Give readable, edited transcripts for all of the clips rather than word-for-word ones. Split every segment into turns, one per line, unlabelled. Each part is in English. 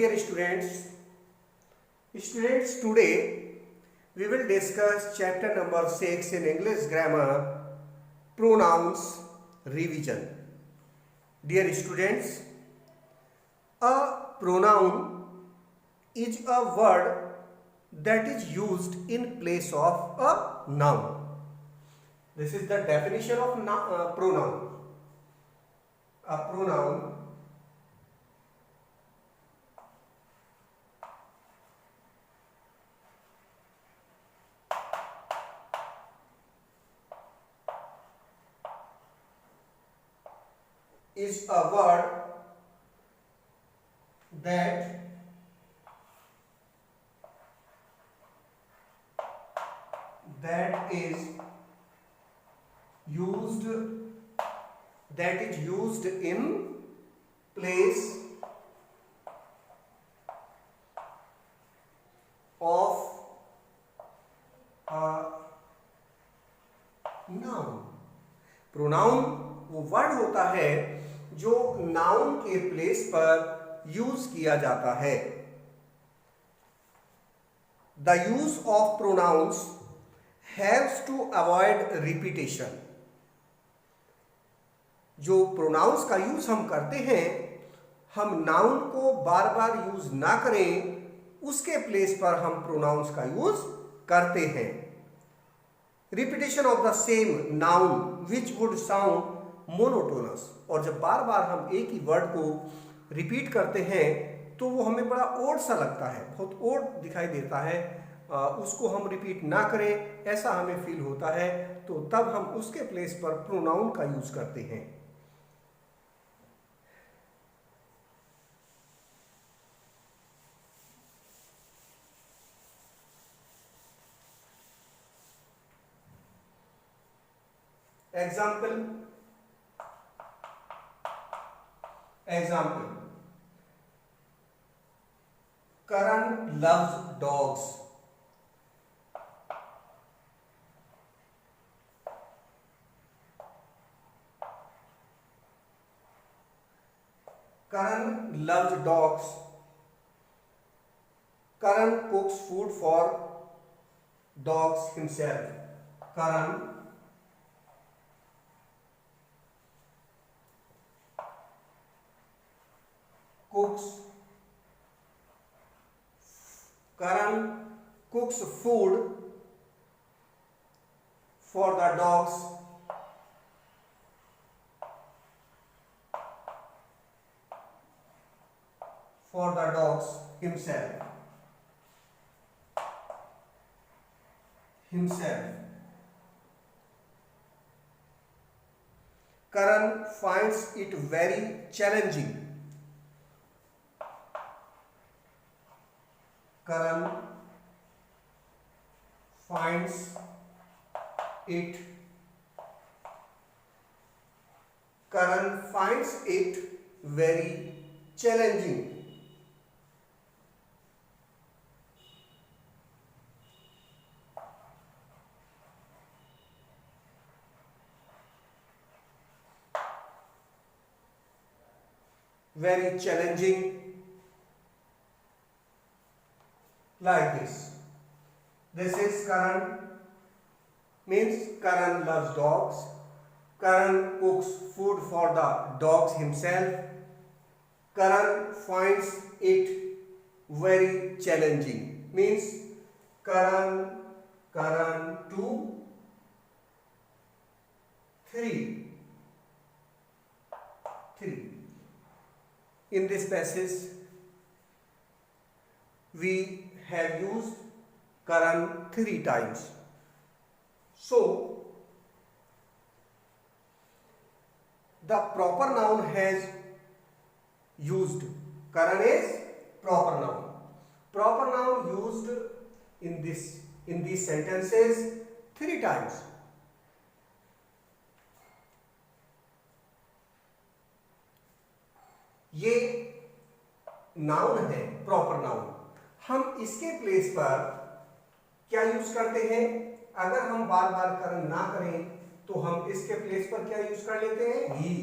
dear students. Today we will discuss chapter number 6 in English grammar, pronouns revision. Dear students, a pronoun is a word that is used in place of a noun. This is the definition of pronoun. A pronoun is a word that is used in place of a noun. Pronoun वो word होता है जो noun के place पर use किया जाता है. The use of pronouns haves to avoid repetition. जो प्रोनाउंस का यूज हम करते हैं, हम नाउन को बार बार यूज ना करें, उसके प्लेस पर हम प्रोनाउंस का यूज करते हैं. Repetition of the same noun which would sound monotonous. और जब बार बार हम एक ही वर्ड को रिपीट करते हैं तो वो हमें बड़ा ओड सा लगता है, बहुत ओड दिखाई देता है. उसको हम रिपीट ना करें ऐसा हमें फील होता है, तो तब हम उसके प्लेस पर प्रोनाउन का यूज करते हैं. Example. Karan loves dogs. Karan loves dogs. Karan cooks food for dogs himself. Karan cooks food for the dogs himself. Karan finds it very challenging. Karan finds it very challenging. Very challenging, like this. This is Karan, means Karan loves dogs. Karan cooks food for the dogs himself. Karan finds it very challenging, means Karan 2, 3. In this passage we have used Karan 3 times. So the proper noun has used. Karan is proper noun. Proper noun used in these sentences 3 times. ये noun है, proper noun. हम इसके place पर क्या use करते हैं? अगर हम बार बार करन ना करें तो हम इसके प्लेस पर क्या यूज कर लेते हैं? ही.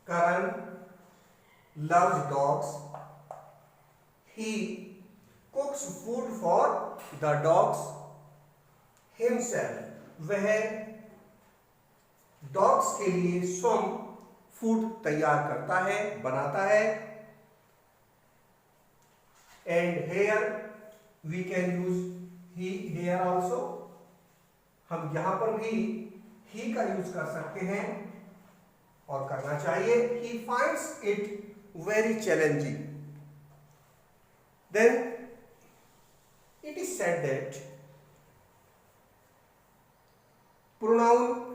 करण loves dogs. He cooks food for the dogs himself. वह डॉग्स के लिए स्वयं फूड तैयार करता है, बनाता है. And here we can use he here also. हम यहां पर भी ही का यूज कर सकते हैं और करना चाहिए. He finds it very challenging. Then it is said that pronoun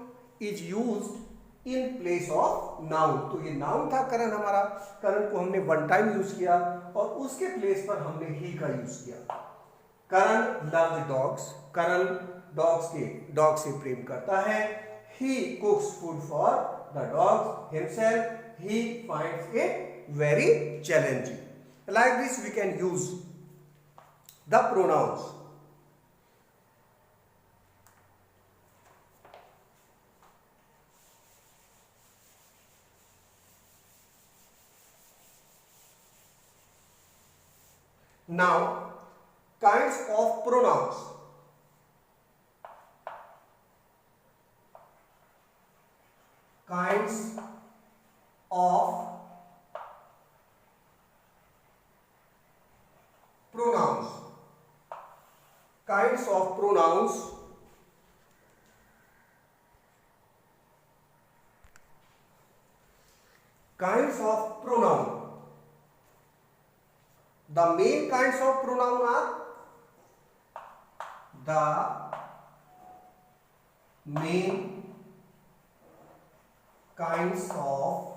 is used in place of noun. तो ये नाउन था करण हमारा. करण को हमने वन टाइम यूज किया और उसके प्लेस पर हमने ही का यूज किया. Karan loves dogs. Karan dog से प्रेम करता है. He cooks food for the dogs himself. He finds it very challenging. Like this we can use the pronouns. Now, kinds of pronouns. Kinds of pronouns. Kinds of pronouns. Kinds of pronoun. The main kinds of pronoun are the main kinds of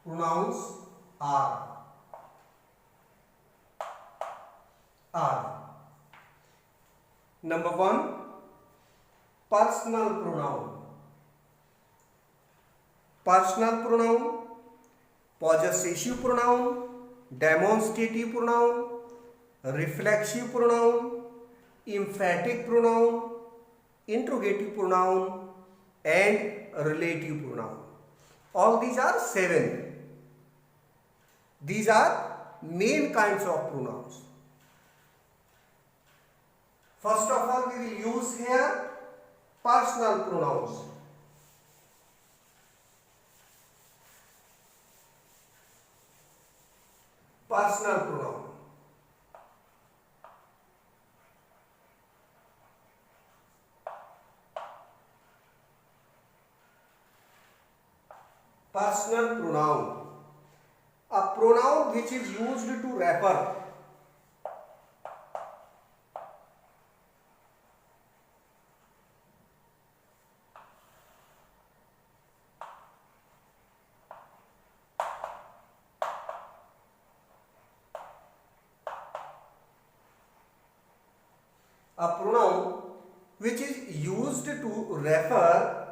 pronouns are number 1 personal pronoun. Personal pronoun, possessive pronoun, demonstrative pronoun, reflexive pronoun, emphatic pronoun, interrogative pronoun, and relative pronoun. All these are 7. These are main kinds of pronouns. First of all, we will use here personal pronouns. Personal pronoun. Personal pronoun. A pronoun which is used to refer a pronoun which is used to refer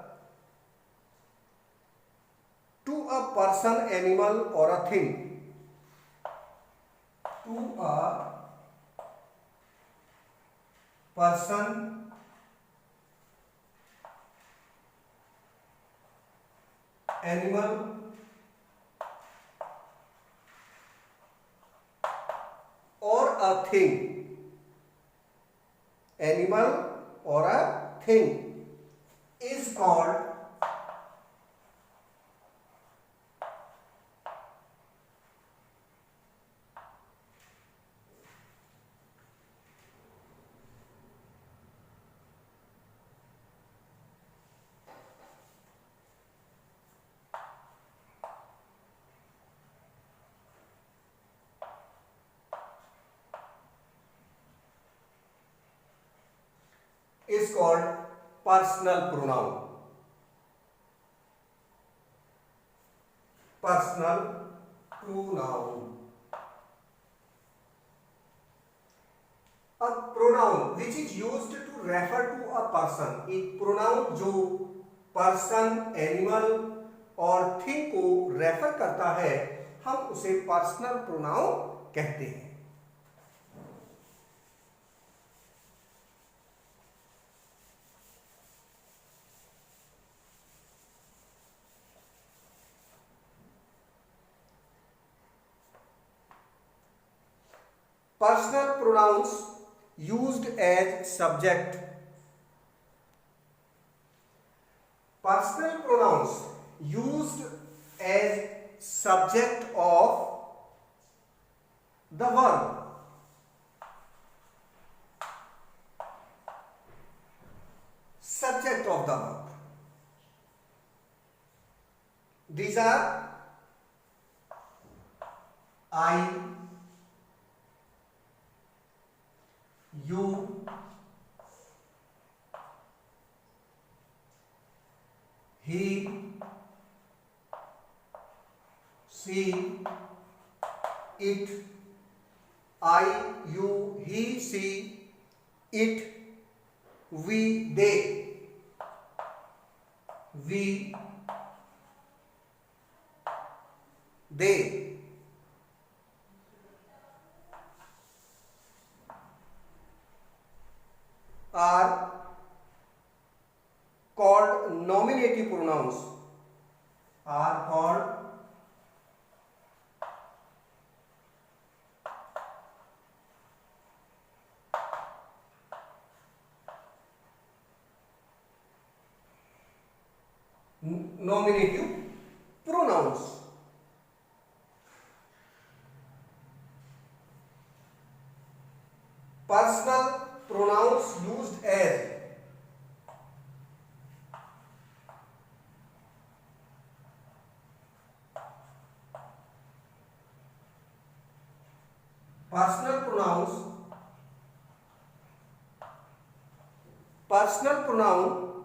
to a person, animal, or a thing. To a person, animal, or a thing. Animal or a thing is called personal pronoun. Personal pronoun. A pronoun which is used to refer to a person. एक pronoun जो person, animal और thing को refer करता है, हम उसे personal pronoun कहते हैं. Personal pronouns used as subject. Personal pronouns used as subject of the verb. Subject of the verb. These are I, you, he, she, it. I, you, he, she, it, we, they. We, they. Are called nominative pronouns. Are called nominative pronouns. Personal pronouns used as personal pronoun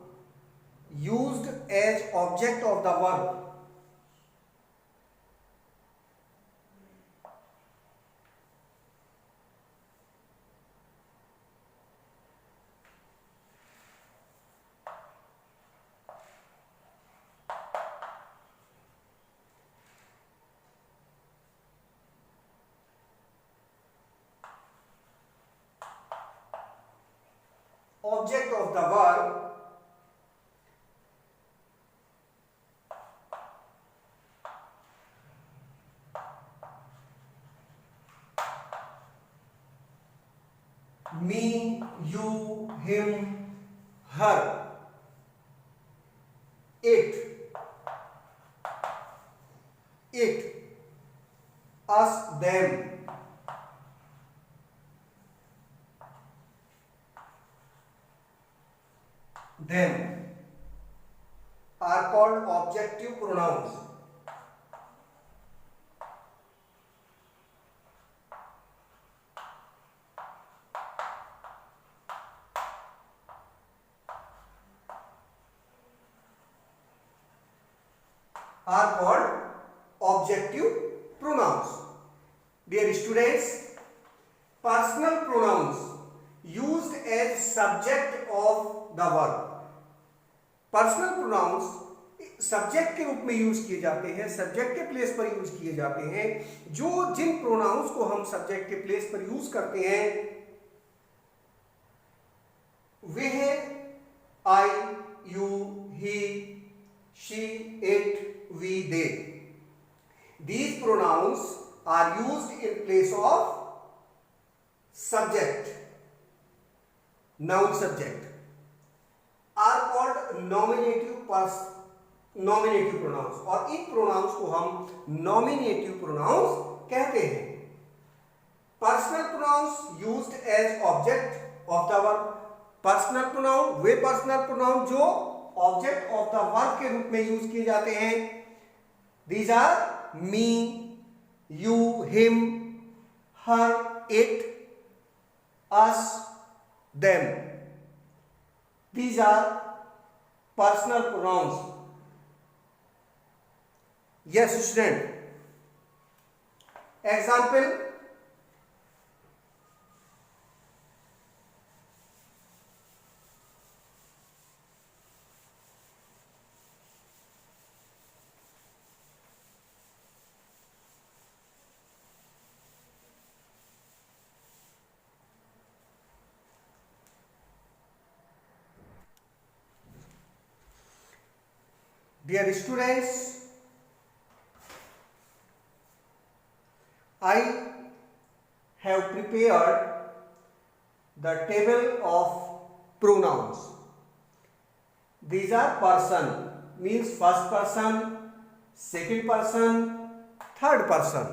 used as object of the verb. Object of the verb me, you, him, her. It, us, them. Them are called objective pronouns. Are called objective pronouns. Dear students, personal pronouns used as subject of the verb. Personal pronouns subject के रूप में use किए जाते हैं, subject के place पर use किए जाते हैं। जो जिन प्रोनाउंस को हम सब्जेक्ट के प्लेस पर यूज करते हैं वे हैं I, you, he, she, it, we, they. These pronouns are used in place of subject, noun subject, are called nominative pronouns. और इन pronouns को हम nominative pronouns कहते हैं. Personal pronouns used as object of the verb. Personal pronoun way personal pronoun जो object of the verb के रूप में use किए जाते हैं. These are me, you, him, her, it, us, them. These are personal pronouns. Yes, student. Example. Dear students, I have prepared prepared the table of pronouns. These are person, means first person, second person, third person.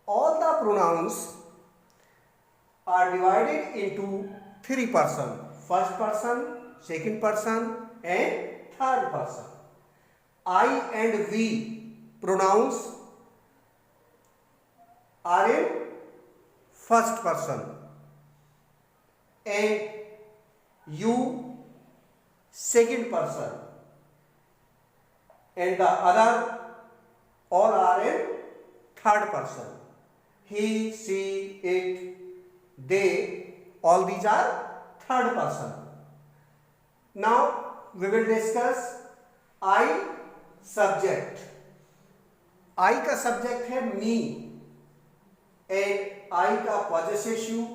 All the pronouns are divided into three persons: first person, second person, and third person. I and we pronouns are in first person, and you second person, and the other all are in third person. He, she, it, they, all these are third person. Now we will discuss I subject. I का subject है मी, and I का possessive.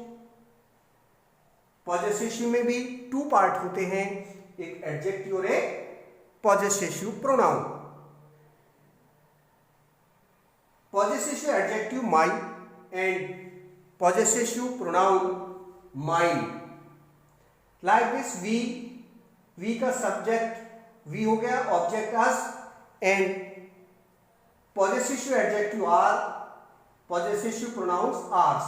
Possessive में भी two part होते हैं, एक adjective और एक possessive pronoun. Possessive adjective my and possessive pronoun mine. Like this we का सब्जेक्ट वी हो गया, object us, and possessive adjective our, possessive pronouns ours.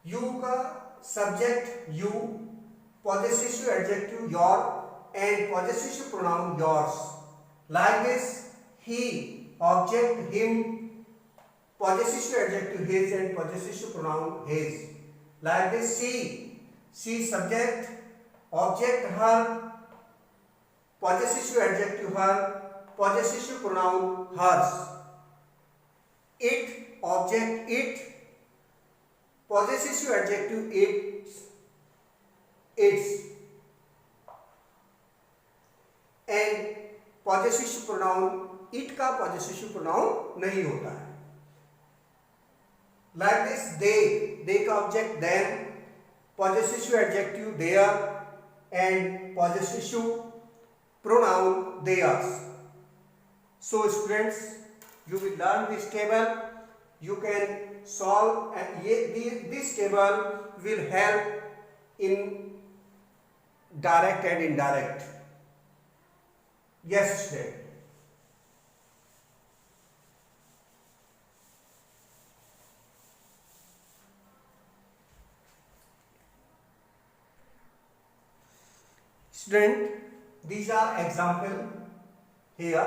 You का subject you, possessive adjective your, and possessive pronoun yours. Like this he, object him, possessive adjective his, and possessive pronoun his. Like this, she subject, object her, possessive adjective her, possessive pronoun hers. It, object it, possessive adjective its, its, and possessive pronoun it का possessive pronoun नहीं होता है. Like this, they का object them, possessive adjective their, and possessive pronoun theirs. So students, you will learn this table. You can solve, and this table will help in direct and indirect. Yes, student. Student, these are example here.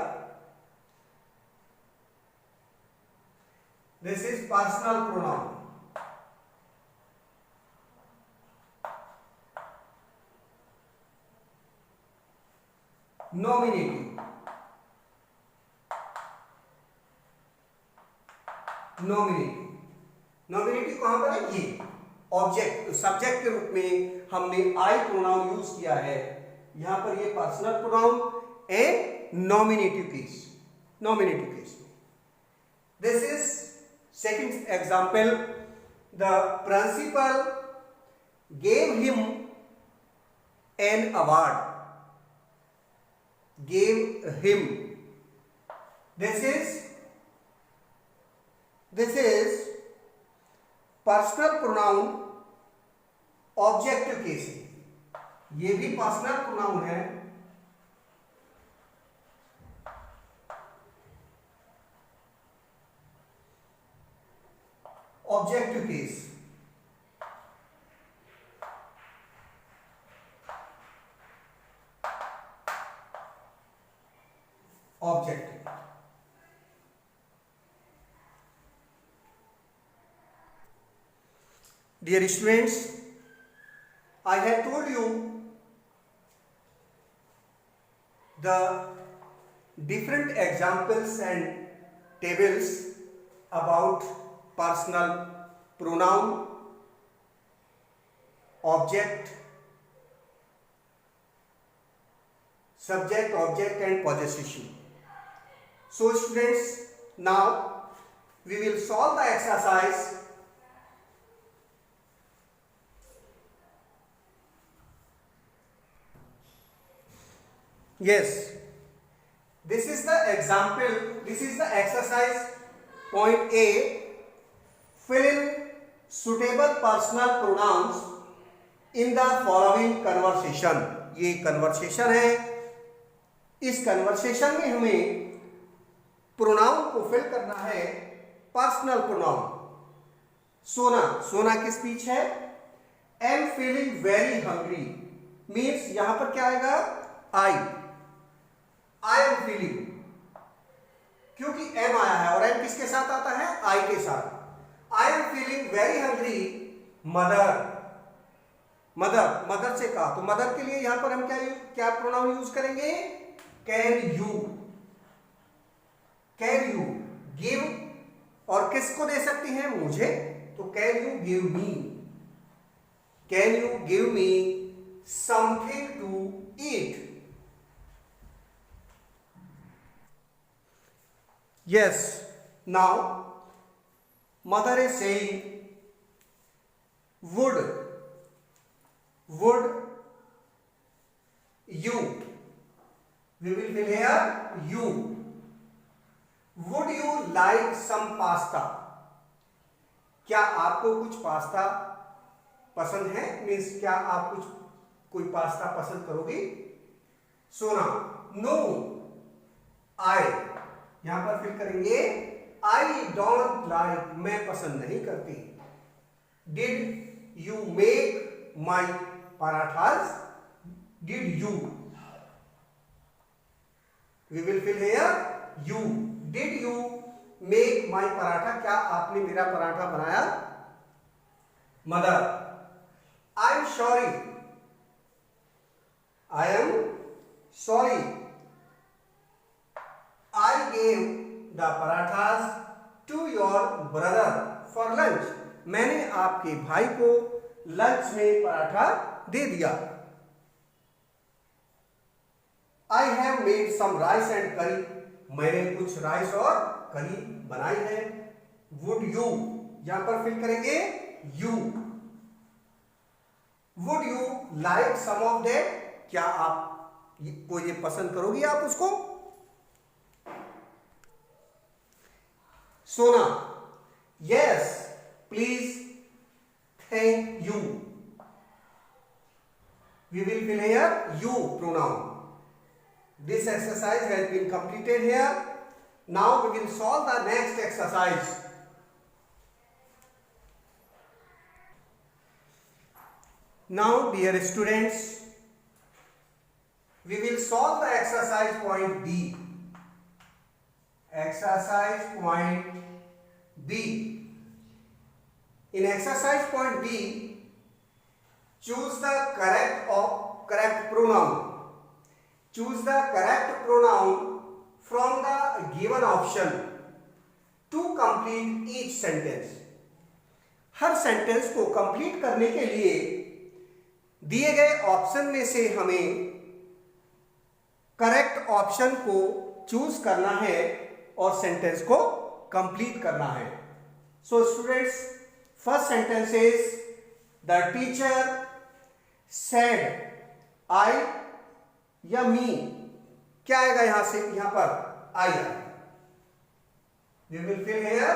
This is personal pronoun. Nominative. Nominative कहां पर है? ये object, subject के रूप में हमने आई pronoun use किया है. यहां पर ये personal pronoun and nominative case. This is second example. The principal gave him an award. This is personal pronoun objective case है. ये भी पर्सनल प्रोनाउन है. Objective case. Objective. Dear students, I have told you the different examples and tables about personal pronoun, object, subject, object and possessive. So students, now we will solve the exercise. Yes, this is the example example, this is the exercise point A. Fill in suitable personal pronouns in the following conversation. ये conversation है, इस conversation में हमें pronoun को fill करना है, personal pronoun. सोना, सोना की स्पीच है am feeling very hungry, means यहां पर क्या आएगा, आई एम फीलिंग, क्योंकि एम आया है और एम किसके साथ आता है, आई के साथ. I am feeling very hungry mother. Mother, mother से कहा तो मदर के लिए यहां पर हम क्या प्रोनाउन यूज करेंगे, can you. Can you give, और किसको दे सकती हैं, मुझे, तो can you give me. Can you give me something to eat. Yes, now mother is saying would you, we will fill here you. Would you like some pasta? क्या आपको कुछ पास्ता पसंद है, मीन्स क्या आप कोई पास्ता पसंद करोगी. सोना, नो आई, यहां पर फिल करेंगे आई डोंट लाइक, मैं पसंद नहीं करती. Did you make my parathas? Did you? We will fill here you. Did you make my paratha? क्या आपने मेरा पराठा बनाया. Mother, I am sorry. I am sorry. I gave the parathas to your brother for lunch. मैंने आपके भाई को lunch में पराठा दे दिया. I have made some rice and curry. मैंने कुछ राइस और करी बनाई है. Would you, यहां पर फिल करेंगे you. Would you like some of that? क्या आप को ये पसंद करोगी आप उसको. सोना, yes please thank you. We will fill here you pronoun. This exercise has been completed here. Now we will solve the next exercise. Now dear students, we will solve the exercise point B. Exercise point B. In exercise point B, choose the correct pronoun. Choose the correct pronoun from the given option to complete each sentence. Her sentence को complete करने के लिए दिए गए option में से हमें correct option को चूज करना है और सेंटेंस को कंप्लीट करना है. So students, first sentence is the teacher said आई या मी. क्या आएगा यहां से, यहां पर आई आएगा. We will fill here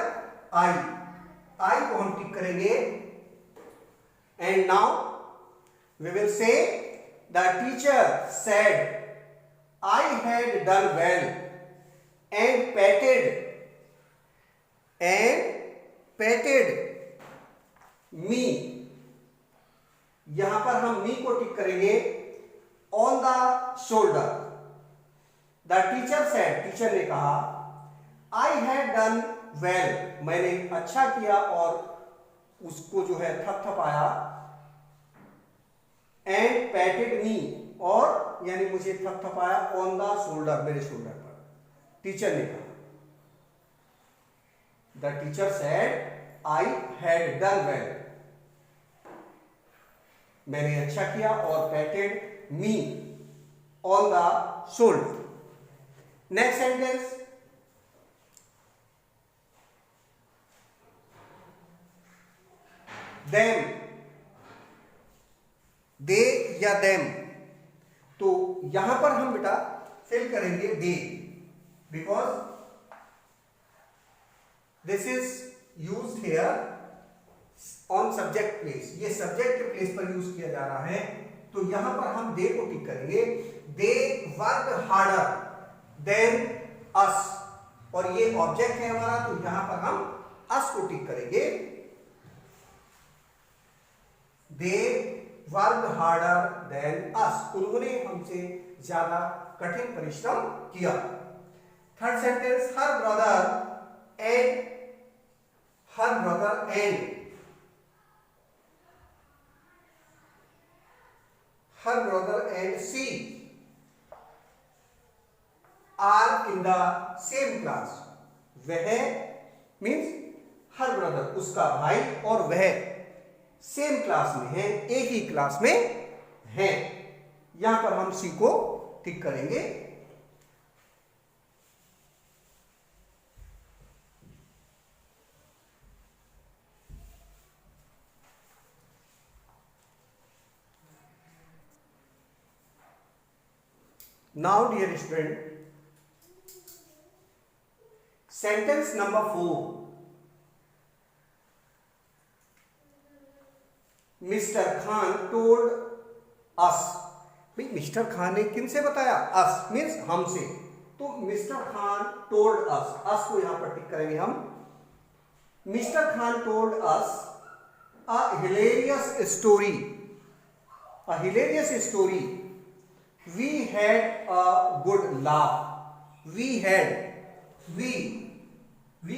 I. I को हम टिक करेंगे. And now we will see the teacher said I had done well and patted me. यहां पर हम मी को टिक करेंगे. On the shoulder, the teacher said, teacher ने कहा, आई हैड डन वेल, मैंने अच्छा किया और उसको जो है थपथपाया. एंड पैटेड मी, और यानी मुझे थपथपाया ऑन द शोल्डर, मेरे शोल्डर पर. टीचर ने कहा, the teacher said I had done well, मैंने अच्छा किया, और पैटेड me on the shoulder. Next sentence, them, they या them. तो यहां पर हम बेटा फिल करेंगे they. because this is used here on subject place. ये subject के place पर यूज किया जा रहा है, तो यहां पर हम they को टिक करेंगे. They worked harder than us, और ये ऑब्जेक्ट है हमारा, तो यहां पर हम us को टिक करेंगे. They worked harder than us. उन्होंने हमसे ज्यादा कठिन परिश्रम किया. Third sentence, her brother and she are in the same class. वह मीन्स her brother उसका भाई और वह सेम क्लास में है, एक ही क्लास में है. यहां पर हम सी को टिक करेंगे. Now dear student, sentence number 4. Mr. Khan told us. भाई मिस्टर खान ने किन से बताया? us मीन्स हमसे. तो mister Khan told us, us को यहां पर टिक करेंगे हम. Mister Khan told us a hilarious story. A hilarious story. We had a good laugh. We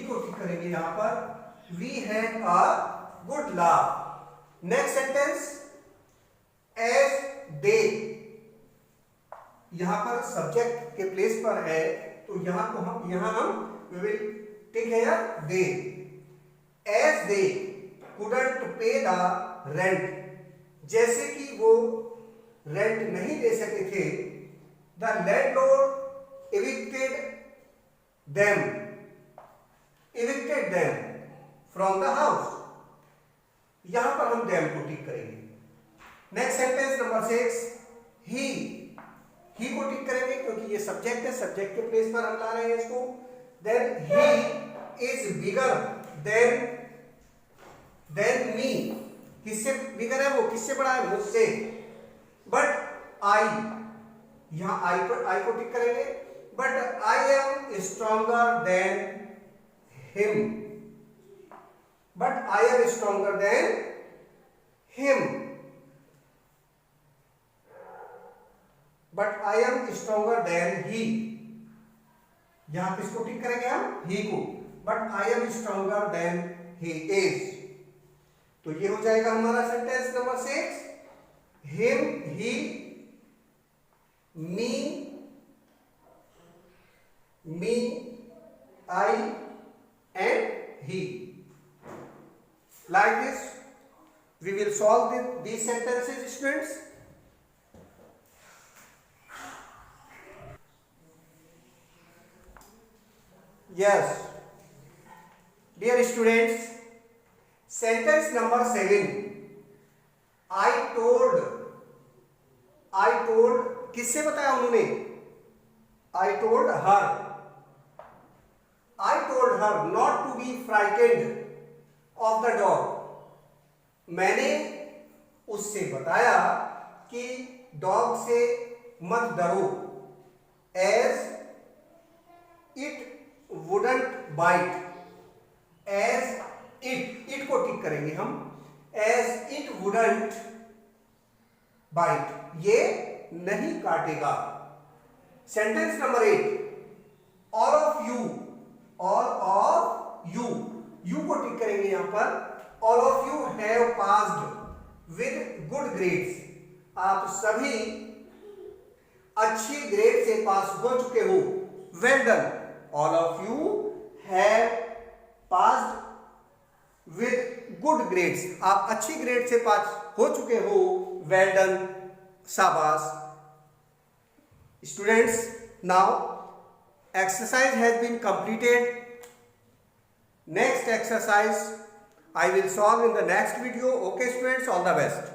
को टिक करेंगे यहां पर. We had a good laugh. Next sentence, as they, यहां पर सब्जेक्ट के प्लेस पर है, तो यहां हम we will take here they. As they couldn't pay the rent, जैसे कि वो रेंट नहीं दे सके थे, the landlord evicted them from the house. यहां पर हम them को टिक करेंगे. नेक्स्ट सेंटेंस नंबर 6, he को टिक करेंगे क्योंकि ये सब्जेक्ट है, सब्जेक्ट के प्लेस पर हम ला रहे हैं इसको. then he is bigger than me. किससे बिगर है वो? किससे बड़ा है? मुझसे. बट I, यहां I को टिक करेंगे. But I am stronger than him. But I am stronger than him. But I am stronger than he. यहां किसको टिक करेंगे हम? he को. But I am stronger than he is. तो ये हो जाएगा हमारा sentence number 6. him, he, me, I and he. Like this we will solve these sentences, students. Yes, dear students, sentence number 7, I told, किससे बताया उन्होंने? I told her not to be frightened of the dog. मैंने उससे बताया कि dog से मत डरो. as it wouldn't bite. as it को टिक करेंगे हम. as it wouldn't bite, ये नहीं काटेगा. Sentence number 8, all of you को टिक करेंगे यहां पर. all of you have passed with good grades. आप सभी अच्छी ग्रेड से पास हो चुके हो. well done. all of you have passed with good grades. आप अच्छी ग्रेड से पास हो चुके हो. well done. शाबाश. Students, now exercise has been completed. Next exercise I will solve in the next video. Okay students, all the best.